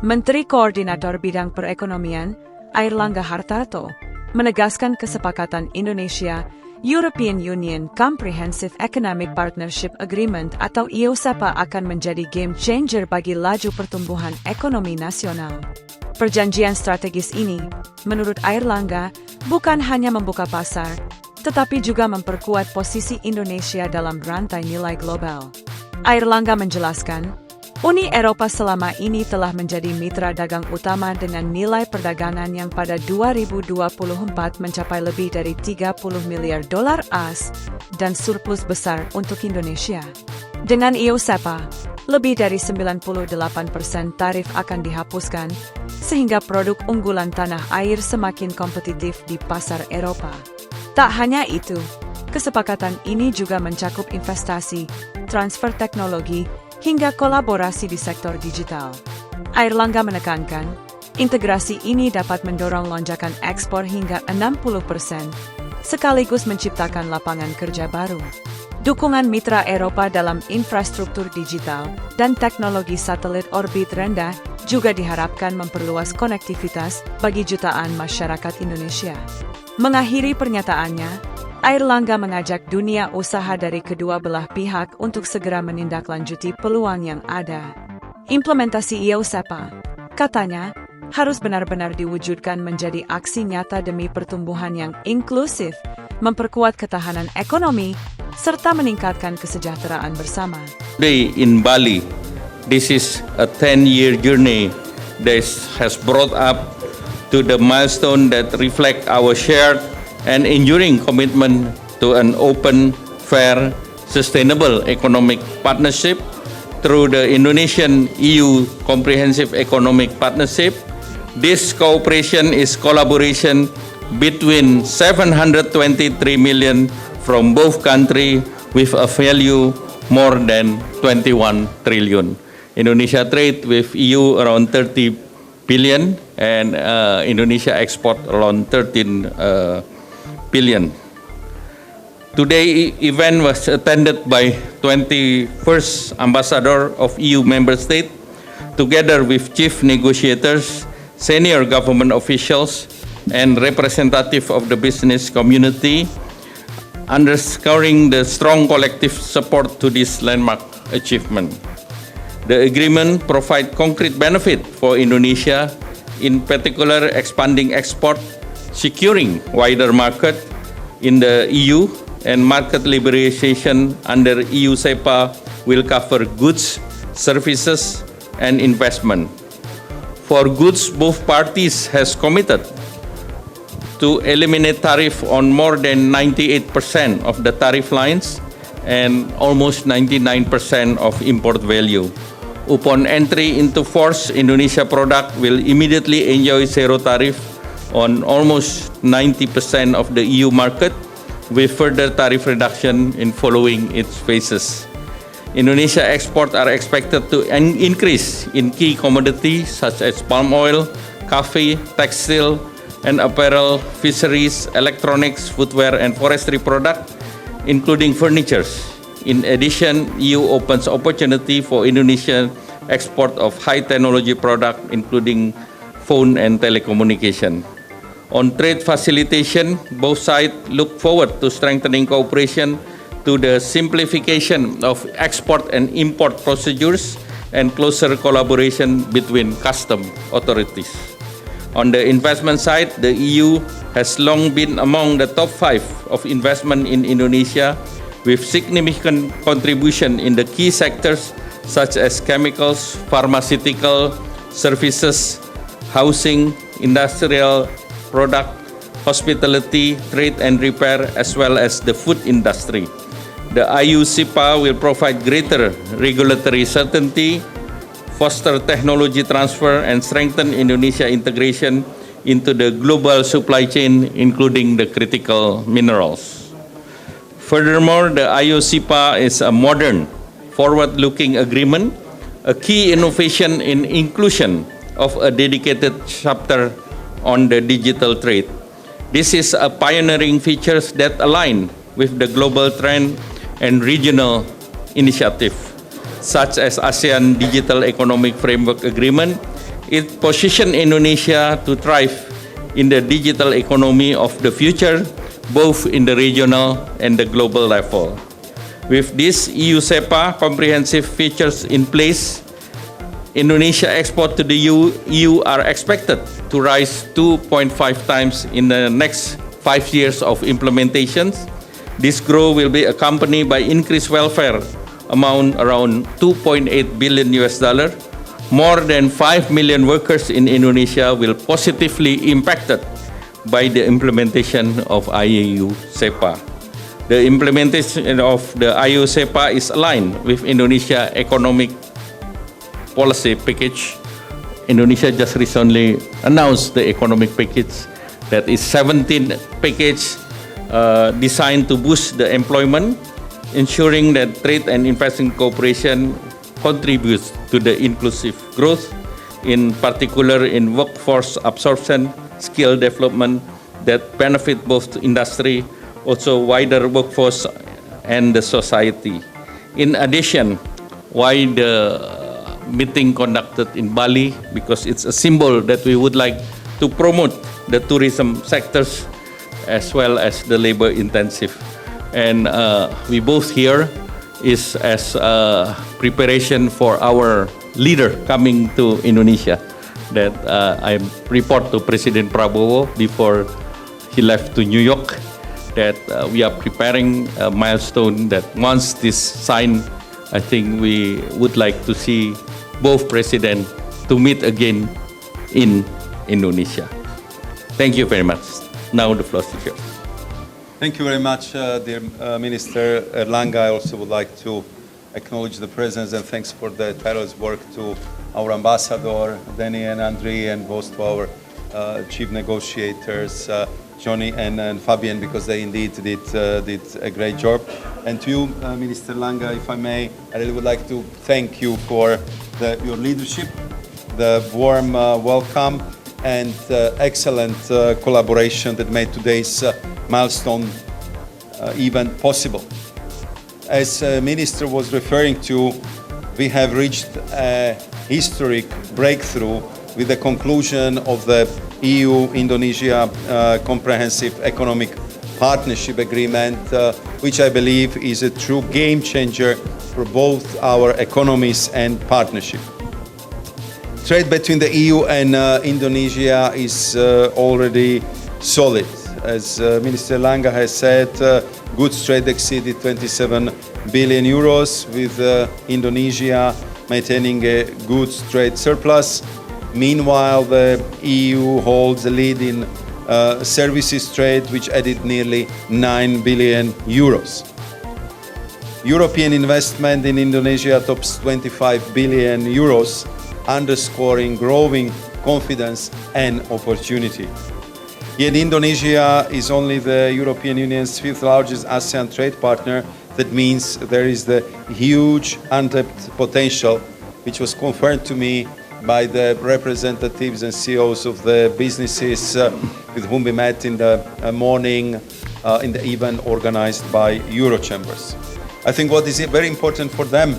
Menteri Koordinator Bidang Perekonomian, Airlangga Hartarto, menegaskan kesepakatan Indonesia-European Union Comprehensive Economic Partnership Agreement atau IEU-CEPA akan menjadi game changer bagi laju pertumbuhan ekonomi nasional. Perjanjian strategis ini, menurut Airlangga, bukan hanya membuka pasar, tetapi juga memperkuat posisi Indonesia dalam rantai nilai global. Airlangga menjelaskan, Uni Eropa selama ini telah menjadi mitra dagang utama dengan nilai perdagangan yang pada 2024 mencapai lebih dari 30 miliar dolar AS dan surplus besar untuk Indonesia. Dengan IEU-CEPA, lebih dari 98% tarif akan dihapuskan, sehingga produk unggulan tanah air semakin kompetitif di pasar Eropa. Tak hanya itu, kesepakatan ini juga mencakup investasi, transfer teknologi, hingga kolaborasi di sektor digital. Airlangga menekankan, integrasi ini dapat mendorong lonjakan ekspor hingga 60%, sekaligus menciptakan lapangan kerja baru. Dukungan mitra Eropa dalam infrastruktur digital dan teknologi satelit orbit rendah juga diharapkan memperluas konektivitas bagi jutaan masyarakat Indonesia. Mengakhiri pernyataannya, Airlangga mengajak dunia usaha dari kedua belah pihak untuk segera menindaklanjuti peluang yang ada. Implementasi IEU-CEPA, katanya, harus benar-benar diwujudkan menjadi aksi nyata demi pertumbuhan yang inklusif, memperkuat ketahanan ekonomi, serta meningkatkan kesejahteraan bersama. Today in Bali, this is a 10-year journey that has brought up to the milestone that reflect our shared and enduring commitment to an open, fair, sustainable economic partnership through the Indonesian-EU Comprehensive Economic Partnership. This cooperation is collaboration between 723 million from both countries with a value more than 21 trillion. Indonesia trade with EU around 30 billion and Indonesia export around 13 billion. Today event was attended by 21st Ambassador of EU member state together with chief negotiators, senior government officials and representative of the business community, underscoring the strong collective support to this landmark achievement. The agreement provides concrete benefit for Indonesia, in particular expanding export, securing wider market in the EU, and market liberalization under IEU-CEPA will cover goods, services, and investment. For goods, both parties has committed to eliminate tariff on more than 98% of the tariff lines and almost 99% of import value. Upon entry into force, Indonesia product will immediately enjoy zero tariff on almost 90% of the EU market, with further tariff reduction in following its phases. Indonesia exports are expected to increase in key commodities such as palm oil, coffee, textile and apparel, fisheries, electronics, footwear and forestry products, including furniture. In addition, EU opens opportunity for Indonesian export of high technology products, including phone and telecommunication. On trade facilitation, both sides look forward to strengthening cooperation to the simplification of export and import procedures and closer collaboration between custom authorities. On the investment side, the EU has long been among the top 5 of investment in Indonesia, with significant contribution in the key sectors such as chemicals, pharmaceutical, services, housing, industrial product, hospitality, trade and repair, as well as the food industry. The IEU-CEPA will provide greater regulatory certainty, foster technology transfer, and strengthen Indonesia integration into the global supply chain, including the critical minerals. Furthermore, the IEU-CEPA is a modern, forward-looking agreement, a key innovation in inclusion of a dedicated chapter on the digital trade. This is a pioneering features that align with the global trend and regional initiative, such as ASEAN Digital Economic Framework Agreement, It positions Indonesia to thrive in the digital economy of the future, both in the regional and the global level. With this EU-CEPA comprehensive features in place, Indonesia export to the EU are expected to rise 2.5 times in the next 5 years of implementations. This growth will be accompanied by increased welfare amount around $2.8 billion. More than 5 million workers in Indonesia will positively impacted by the implementation of IEU-CEPA. The implementation of the IEU-CEPA is aligned with Indonesia economic policy package. Indonesia just recently announced the economic package that is 17 package designed to boost the employment, ensuring that trade and investment cooperation contributes to the inclusive growth, in particular in workforce absorption, skill development that benefit both industry, also wider workforce and the society. In addition, why the meeting conducted in Bali? Because it's a symbol that we would like to promote the tourism sectors as well as the labor intensive. And we both here is as preparation for our leader coming to Indonesia, that I report to President Prabowo before he left to New York, that we are preparing a milestone that once this signed, I think we would like to see both presidents to meet again in Indonesia. Thank you very much. Now the floor is yours. Thank you very much, dear Minister Airlangga. I also would like to acknowledge the presence and thanks for the tireless work to our ambassador, Danny and Andrei, and both to our chief negotiators, Johnny and Fabian, because they indeed did a great job. And to you, Minister Airlangga, if I may, I really would like to thank you for your leadership, the warm welcome, and excellent collaboration that made today's milestone event possible. As Minister was referring to, we have reached a historic breakthrough with the conclusion of the EU-Indonesia Comprehensive Economic Partnership Agreement, which I believe is a true game changer for both our economies and partnership. Trade between the EU and Indonesia is already solid. As Minister Airlangga has said, goods trade exceeded 27 billion euros, with Indonesia maintaining a goods trade surplus. Meanwhile, the EU holds the lead in services trade, which added nearly 9 billion euros. European investment in Indonesia tops 25 billion euros, underscoring growing confidence and opportunity. Yet Indonesia is only the European Union's fifth largest ASEAN trade partner. That means there is the huge untapped potential, which was confirmed to me by the representatives and CEOs of the businesses with whom we met in the morning in the event organized by Eurochambers. I think what is very important for them,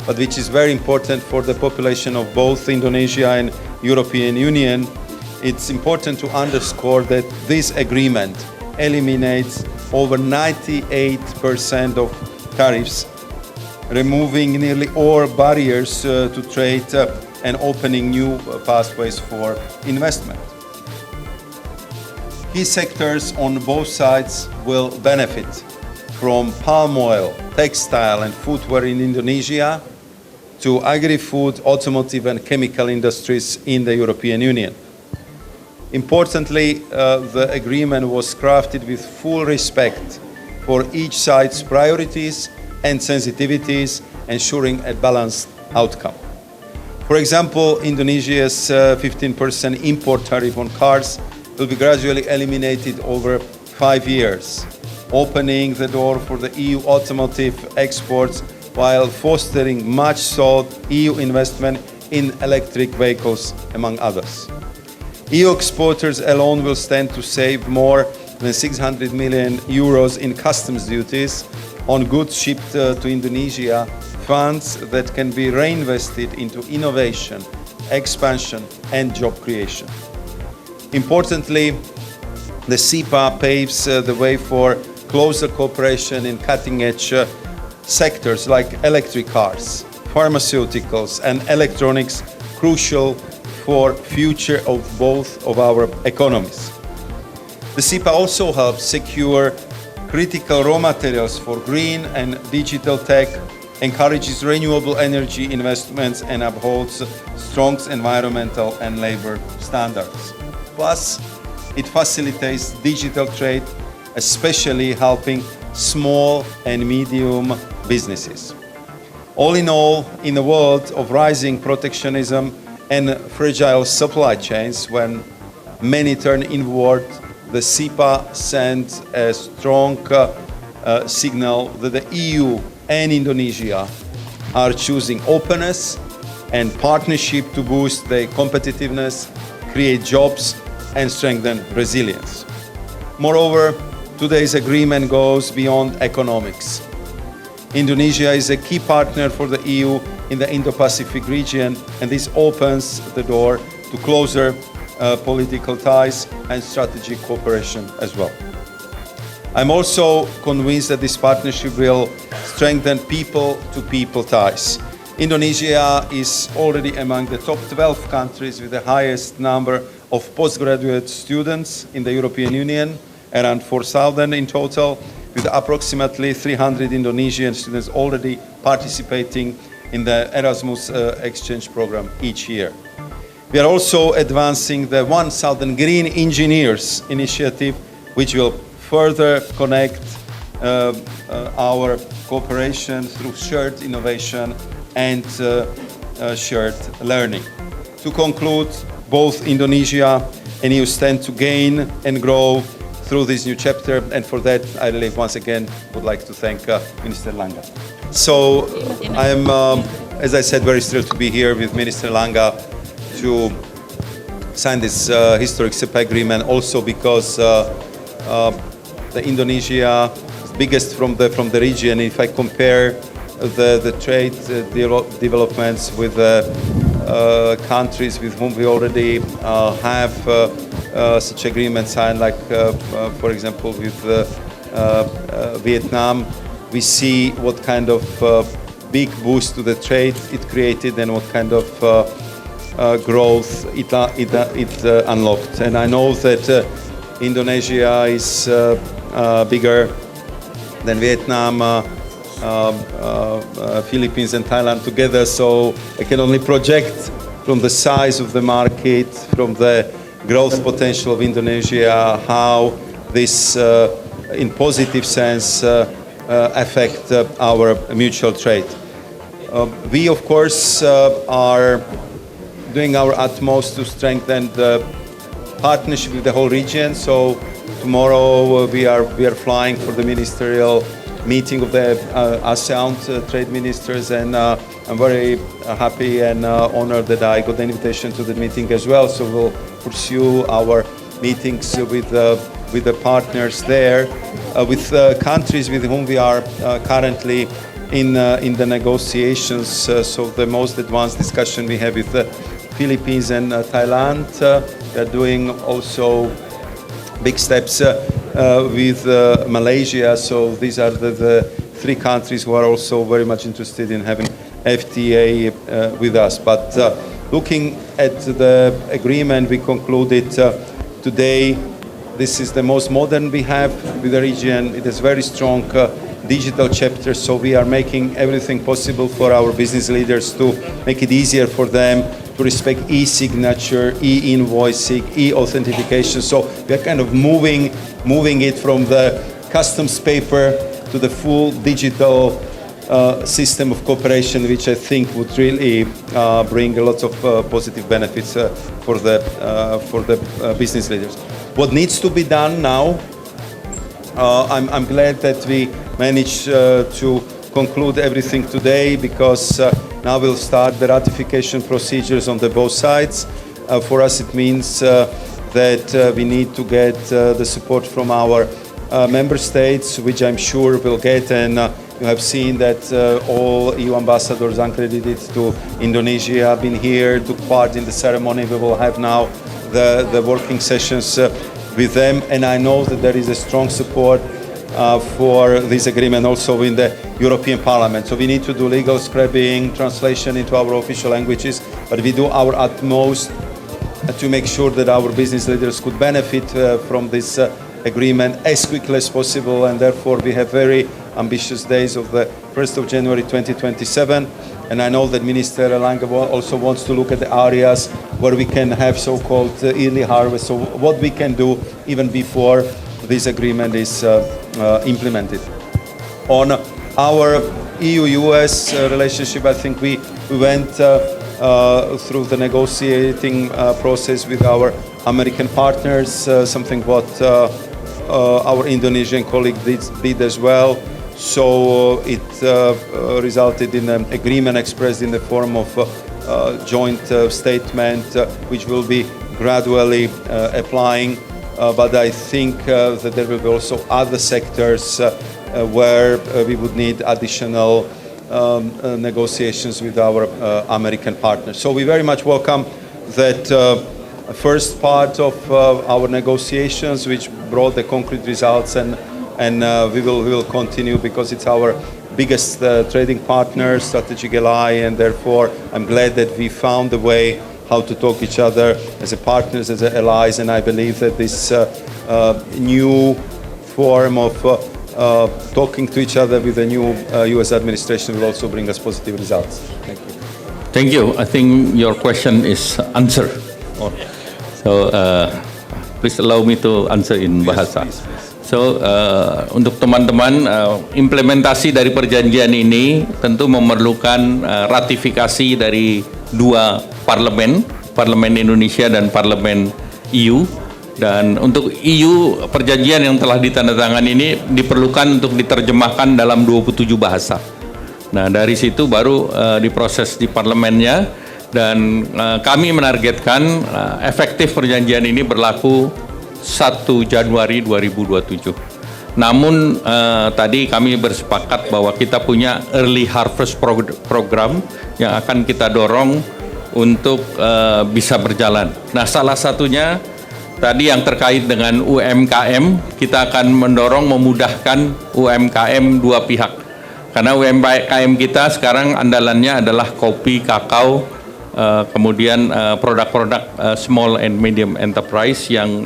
but which is very important for the population of both Indonesia and European Union, it's important to underscore that this agreement eliminates over 98% of tariffs, removing nearly all barriers to trade and opening new pathways for investment. Key sectors on both sides will benefit from palm oil, textile and footwear in Indonesia to agri-food, automotive and chemical industries in the European Union. Importantly, the agreement was crafted with full respect for each side's priorities and sensitivities, ensuring a balanced outcome. For example, Indonesia's 15% import tariff on cars will be gradually eliminated over 5 years, opening the door for the EU automotive exports while fostering much sought EU investment in electric vehicles, among others. EU exporters alone will stand to save more than 600 million euros in customs duties on goods shipped to Indonesia, funds that can be reinvested into innovation, expansion, and job creation. Importantly, the CEPA paves the way for closer cooperation in cutting-edge sectors like electric cars, pharmaceuticals, and electronics, crucial for future of both of our economies. The CEPA also helps secure critical raw materials for green and digital tech, encourages renewable energy investments, and upholds strong environmental and labor standards. Plus, it facilitates digital trade, especially helping small and medium businesses. All in all, in a world of rising protectionism and fragile supply chains, when many turn inward, the CEPA sends a strong signal that the EU and Indonesia are choosing openness and partnership to boost their competitiveness, create jobs, and strengthen resilience. Moreover, today's agreement goes beyond economics. Indonesia is a key partner for the EU in the Indo-Pacific region, and this opens the door to closer political ties and strategic cooperation as well. I'm also convinced that this partnership will strengthen people-to-people ties. Indonesia is already among the top 12 countries with the highest number of postgraduate students in the European Union, around 4,000 in total, with approximately 300 Indonesian students already participating in the Erasmus exchange program each year. We are also advancing the 1,000 Green Engineers initiative, which will further connect our cooperation through shared innovation and shared learning. To conclude, both Indonesia and EU stand to gain and grow through this new chapter, and for that I really once again would like to thank Minister Langa. So I'm, as I said, very thrilled to be here with Minister Langa to sign this historic CEPA agreement, also because the Indonesia is biggest from the region. If I compare the trade developments with countries with whom we already have such agreements signed, like for example with Vietnam, we see what kind of big boost to the trade it created and what kind of growth it unlocked. And I know that Indonesia is bigger than Vietnam, Philippines and Thailand together, so I can only project from the size of the market, from the growth potential of Indonesia, how this, in positive sense, affect our mutual trade. We, of course, are doing our utmost to strengthen the partnership with the whole region. So tomorrow we are flying for the ministerial meeting of the ASEAN trade ministers, and I'm very happy and honored that I got the invitation to the meeting as well. So we'll pursue our meetings with the partners there, with countries with whom we are currently in the negotiations. So the most advanced discussion we have with the Philippines and Thailand. We are doing also big steps with Malaysia. So these are the three countries who are also very much interested in having FTA with us. But looking at the agreement we concluded today, this is the most modern we have with the region. It is very strong digital chapter, so we are making everything possible for our business leaders to make it easier for them to respect e-signature, e-invoicing, e-authentication. So we are kind of moving it from the customs paper to the full digital system of cooperation, which I think would really bring a lot of positive benefits for the business leaders. What needs to be done now? I'm glad that we managed to conclude everything today, because now we'll start the ratification procedures on the both sides. For us, it means that we need to get the support from our member states, which I'm sure we'll get, and You have seen that all EU ambassadors accredited to Indonesia have been here, took part in the ceremony. We will have now the working sessions with them, and I know that there is a strong support for this agreement also in the European Parliament. So we need to do legal scrubbing, translation into our official languages, but we do our utmost to make sure that our business leaders could benefit from this agreement as quickly as possible, and therefore we have very ambitious days of the 1st of January 2027. And I know that Minister Airlangga also wants to look at the areas where we can have so-called early harvest, so what we can do even before this agreement is implemented. On our EU-US relationship, I think we went through the negotiating process with our American partners, something what our Indonesian colleague did as well. So it resulted in an agreement expressed in the form of a joint statement, which will be gradually applying. But I think that there will be also other sectors where we would need additional negotiations with our American partners. So we very much welcome that first part of our negotiations, which brought the concrete results, and we will continue because it's our biggest trading partner, strategic ally, and therefore I'm glad that we found a way how to talk each other as a partners, as a allies, and I believe that this new form of talking to each other with the new U.S. administration will also bring us positive results. Thank you. Thank you. I think your question is answered. So please allow me to answer in bahasa. Please. So untuk teman-teman, implementasi dari perjanjian ini tentu memerlukan ratifikasi dari dua parlemen, Parlemen Indonesia dan Parlemen EU. Dan untuk EU, perjanjian yang telah ditandatangani ini diperlukan untuk diterjemahkan dalam 27 bahasa. Nah, dari situ baru diproses di parlemennya, dan kami menargetkan efektif perjanjian ini berlaku 1 Januari 2027. Namun tadi kami bersepakat bahwa kita punya early harvest program yang akan kita dorong untuk bisa berjalan. Nah, salah satunya tadi yang terkait dengan UMKM, kita akan mendorong memudahkan UMKM dua pihak. Karena UMKM kita sekarang andalannya adalah kopi, kakao, kemudian produk-produk small and medium enterprise yang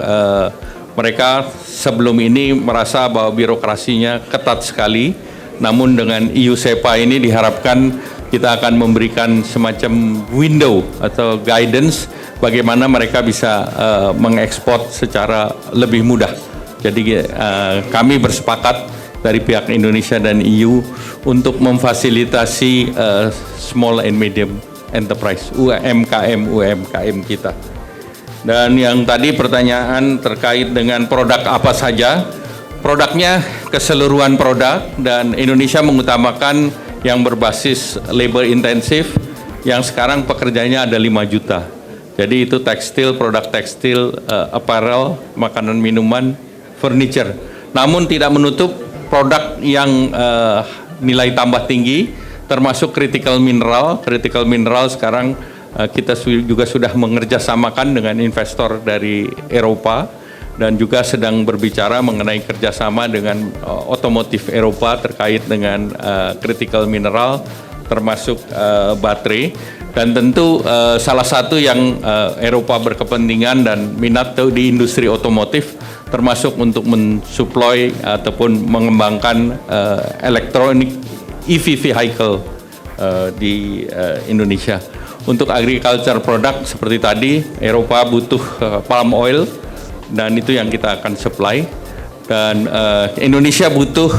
mereka sebelum ini merasa bahwa birokrasinya ketat sekali. Namun dengan IEU-CEPA ini diharapkan kita akan memberikan semacam window atau guidance bagaimana mereka bisa mengekspor secara lebih mudah. Jadi kami bersepakat dari pihak Indonesia dan EU untuk memfasilitasi small and medium enterprise, UMKM kita. Dan yang tadi pertanyaan terkait dengan produk apa saja, produknya keseluruhan produk, dan Indonesia mengutamakan yang berbasis labor intensif yang sekarang pekerjanya ada 5 juta. Jadi itu tekstil, produk tekstil, apparel, makanan minuman, furniture. Namun tidak menutup produk yang nilai tambah tinggi, termasuk critical mineral. Critical mineral sekarang kita juga sudah mengerjasamakan dengan investor dari Eropa, dan juga sedang berbicara mengenai kerjasama dengan otomotif Eropa terkait dengan critical mineral, termasuk baterai. Dan tentu salah satu yang Eropa berkepentingan dan minat di industri otomotif, termasuk untuk mensuplai ataupun mengembangkan elektronik EV vehicle di Indonesia. Untuk agriculture product seperti tadi, Eropa butuh palm oil, dan itu yang kita akan supply. Dan Indonesia butuh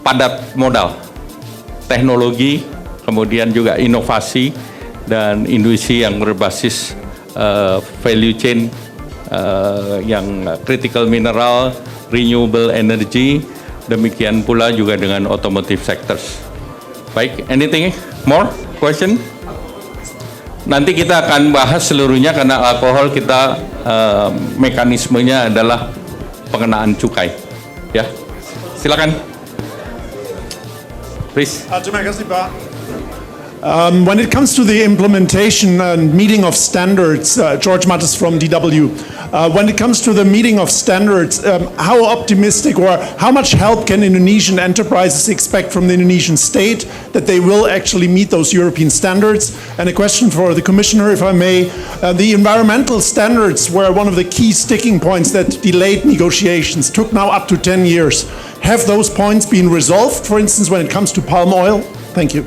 padat modal, teknologi, kemudian juga inovasi dan industri yang berbasis value chain yang critical mineral, renewable energy, demikian pula juga dengan automotive sectors. Baik, anything more question? Nanti kita akan bahas seluruhnya karena alkohol kita mekanismenya adalah pengenaan cukai. Ya, silakan. Please. Terima kasih, Pak. When it comes to the implementation and meeting of standards, George Mattis from DW, when it comes to the meeting of standards, how optimistic or how much help can Indonesian enterprises expect from the Indonesian state that they will actually meet those European standards? And a question for the Commissioner, if I may. The environmental standards were one of the key sticking points that delayed negotiations, took now up to 10 years. Have those points been resolved, for instance, when it comes to palm oil? Thank you.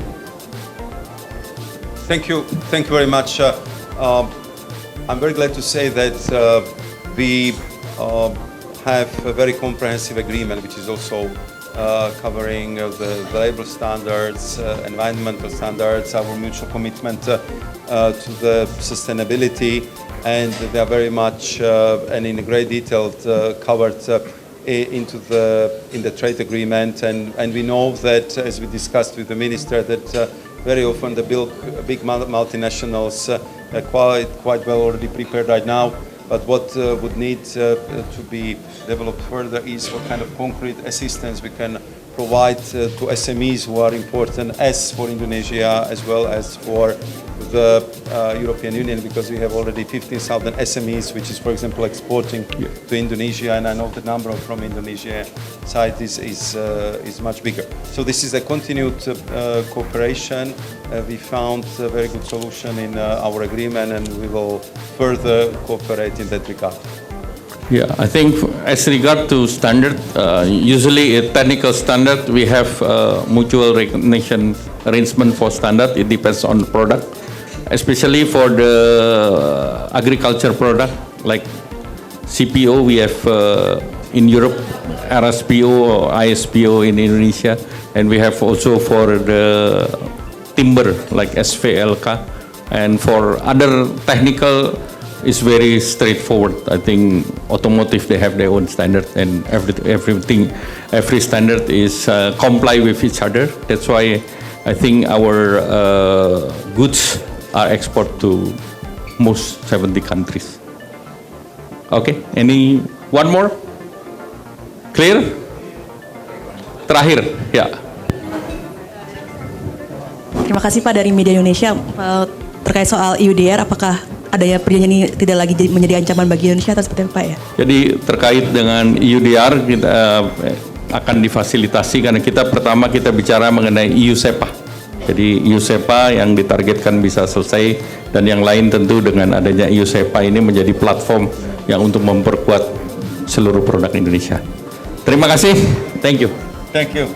Thank you very much. I'm very glad to say that we have a very comprehensive agreement, which is also covering the labor standards, environmental standards, our mutual commitment to the sustainability, and they are very much and in great detail covered in the trade agreement. And we know that, as we discussed with the minister, that very often the big multinationals are quite well already prepared right now. But what would need to be developed further is what kind of concrete assistance we can provide to SMEs who are important, as for Indonesia as well as for the European Union, because we have already 15,000 SMEs, which is, for example, exporting to Indonesia, and I know the number from Indonesia side is much bigger. So this is a continued cooperation. We found a very good solution in our agreement, and we will further cooperate in that regard. Yeah, I think as regard to standard, usually a technical standard, we have mutual recognition arrangement for standard. It depends on the product, especially for the agriculture product like CPO. We have in Europe RSPO or ISPO in Indonesia, and we have also for the timber like SVLK, and for other technical. It's very straightforward. I think automotive, they have their own standard, and every standard is comply with each other. That's why I think our goods are export to most 70 countries. Okay, one more? Clear? Terakhir, ya. Terima kasih Pak dari Media Indonesia. Terkait soal EUDR, apakah adanya perjanjian ini tidak lagi menjadi ancaman bagi Indonesia atau seperti apa ya? Jadi terkait dengan EUDR kita akan difasilitasi karena pertama kita bicara mengenai IEU-CEPA. Jadi IEU-CEPA yang ditargetkan bisa selesai, dan yang lain tentu dengan adanya IEU-CEPA ini menjadi platform yang untuk memperkuat seluruh produk Indonesia. Terima kasih. Thank you. Thank you.